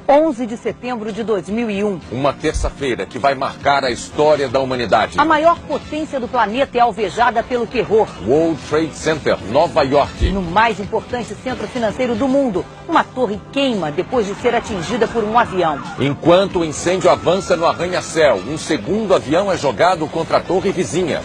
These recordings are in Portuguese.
11 de setembro de 2001. Uma terça-feira que vai marcar a história da humanidade. A maior potência do planeta é alvejada pelo terror. World Trade Center, Nova York. No mais importante centro financeiro do mundo, uma torre queima depois de ser atingida por um avião. Enquanto o incêndio avança no arranha-céu, um segundo avião é jogado contra a torre vizinha.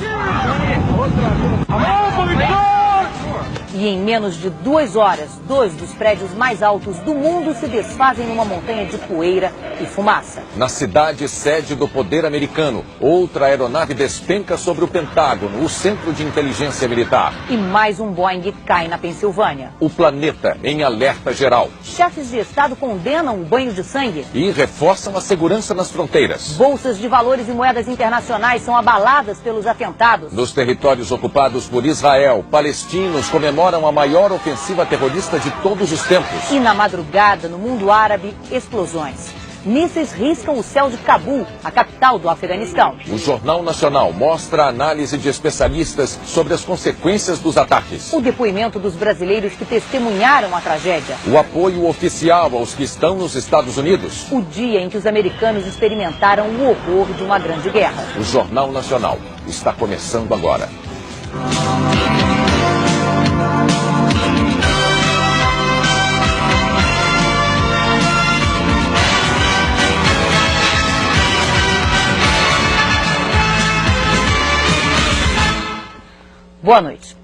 E em menos de 2 horas, 2 dos prédios mais altos do mundo se desfazem numa montanha de poeira e fumaça. Na cidade sede do poder americano, outra aeronave despenca sobre o Pentágono, o centro de inteligência militar. E mais um Boeing cai na Pensilvânia. O planeta em alerta geral. Chefes de Estado condenam o banho de sangue. E reforçam a segurança nas fronteiras. Bolsas de valores e moedas internacionais são abaladas pelos atentados. Nos territórios ocupados por Israel, palestinos comemoram a maior ofensiva terrorista de todos os tempos. E na madrugada, no mundo árabe, explosões. Mísseis riscam o céu de Cabul, a capital do Afeganistão. O Jornal Nacional mostra a análise de especialistas sobre as consequências dos ataques. O depoimento dos brasileiros que testemunharam a tragédia. O apoio oficial aos que estão nos Estados Unidos. O dia em que os americanos experimentaram o horror de uma grande guerra. O Jornal Nacional está começando agora. Boa noite.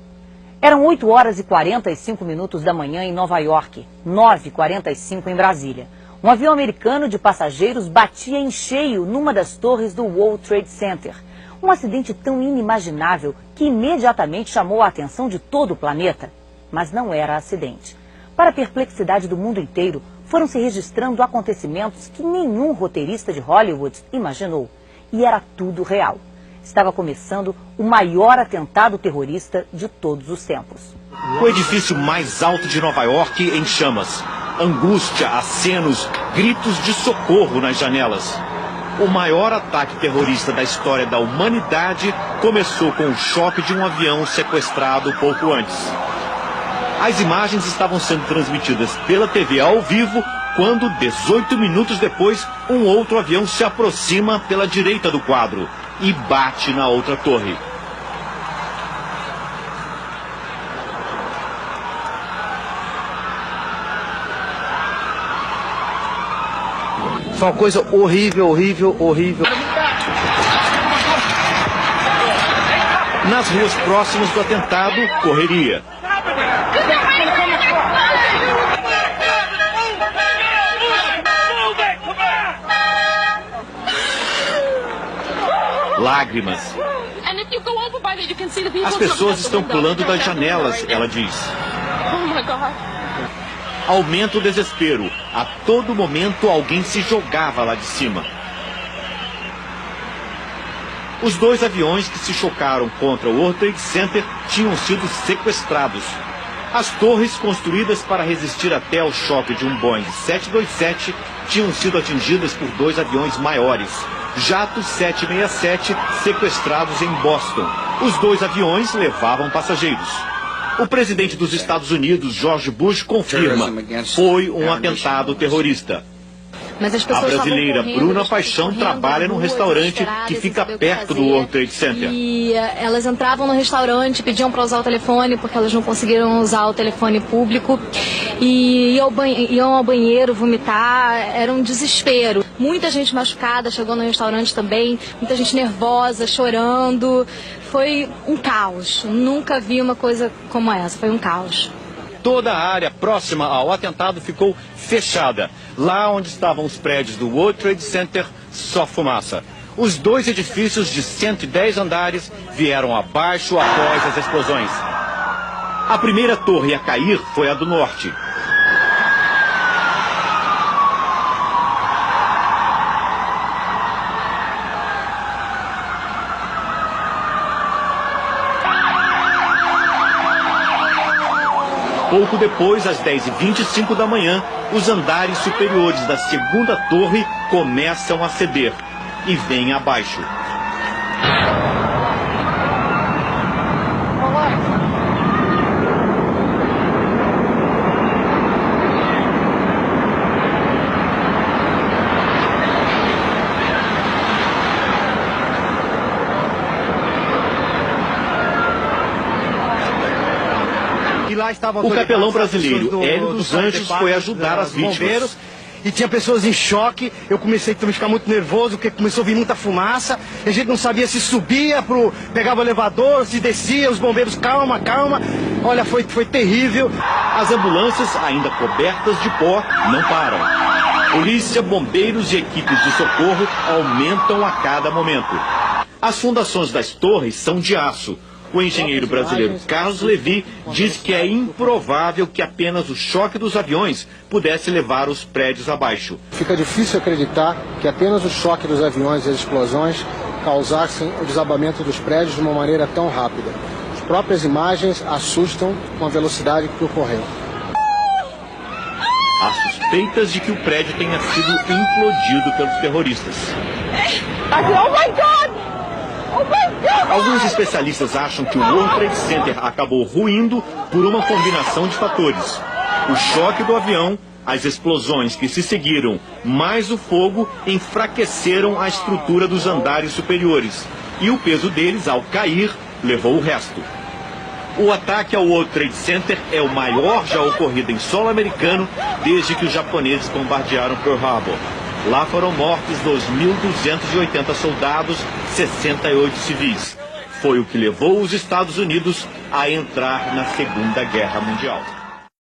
Eram 8 horas e 45 minutos da manhã em Nova York, 9h45 em Brasília. Um avião americano de passageiros batia em cheio numa das torres do World Trade Center. Um acidente tão inimaginável que imediatamente chamou a atenção de todo o planeta. Mas não era acidente. Para a perplexidade do mundo inteiro, foram se registrando acontecimentos que nenhum roteirista de Hollywood imaginou. E era tudo real. Estava começando o maior atentado terrorista de todos os tempos. O edifício mais alto de Nova York em chamas. Angústia, acenos, gritos de socorro nas janelas. O maior ataque terrorista da história da humanidade começou com o choque de um avião sequestrado pouco antes. As imagens estavam sendo transmitidas pela TV ao vivo quando, 18 minutos depois, um outro avião se aproxima pela direita do quadro e bate na outra torre. Foi uma coisa horrível, horrível, horrível. Nas ruas próximas do atentado, correria. Lágrimas. As pessoas estão pulando das janelas, ela diz. Aumenta o desespero. A todo momento alguém se jogava lá de cima. Os 2 aviões que se chocaram contra o World Trade Center tinham sido sequestrados. As torres construídas para resistir até ao choque de um Boeing 727 tinham sido atingidas por 2 aviões maiores. Jatos 767 sequestrados em Boston. Os 2 aviões levavam passageiros. O presidente dos Estados Unidos, George Bush, confirma: foi um atentado terrorista. Mas as A pessoas brasileira Bruna Paixão trabalha num restaurante que fica perto do World Trade Center. E elas entravam no restaurante, pediam para usar o telefone porque elas não conseguiram usar o telefone público. E iam ao banheiro vomitar, era um desespero. Muita gente machucada chegou no restaurante também, muita gente nervosa, chorando. Foi um caos. Nunca vi uma coisa como essa, foi um caos. Toda a área próxima ao atentado ficou fechada. Lá onde estavam os prédios do World Trade Center, só fumaça. Os 2 edifícios de 110 andares vieram abaixo após as explosões. A primeira torre a cair foi a do norte. Pouco depois, às 10h25 da manhã, os andares superiores da segunda torre começam a ceder e vêm abaixo. O capelão brasileiro Hélio dos Anjos foi ajudar as vítimas. E tinha pessoas em choque, eu comecei a ficar muito nervoso, porque começou a vir muita fumaça, e a gente não sabia se subia, pegava o elevador, se descia, os bombeiros, calma, calma. Olha, foi terrível. As ambulâncias, ainda cobertas de pó, não param. Polícia, bombeiros e equipes de socorro aumentam a cada momento. As fundações das torres são de aço. O engenheiro brasileiro Carlos Levi diz que é improvável que apenas o choque dos aviões pudesse levar os prédios abaixo. Fica difícil acreditar que apenas o choque dos aviões e as explosões causassem o desabamento dos prédios de uma maneira tão rápida. As próprias imagens assustam com a velocidade que ocorreu. Há suspeitas de que o prédio tenha sido implodido pelos terroristas. Oh my God! Alguns especialistas acham que o World Trade Center acabou ruindo por uma combinação de fatores. O choque do avião, as explosões que se seguiram, mais o fogo enfraqueceram a estrutura dos andares superiores. E o peso deles, ao cair, levou o resto. O ataque ao World Trade Center é o maior já ocorrido em solo americano desde que os japoneses bombardearam Pearl Harbor. Lá foram mortos 2.280 soldados, 68 civis. Foi o que levou os Estados Unidos a entrar na Segunda Guerra Mundial.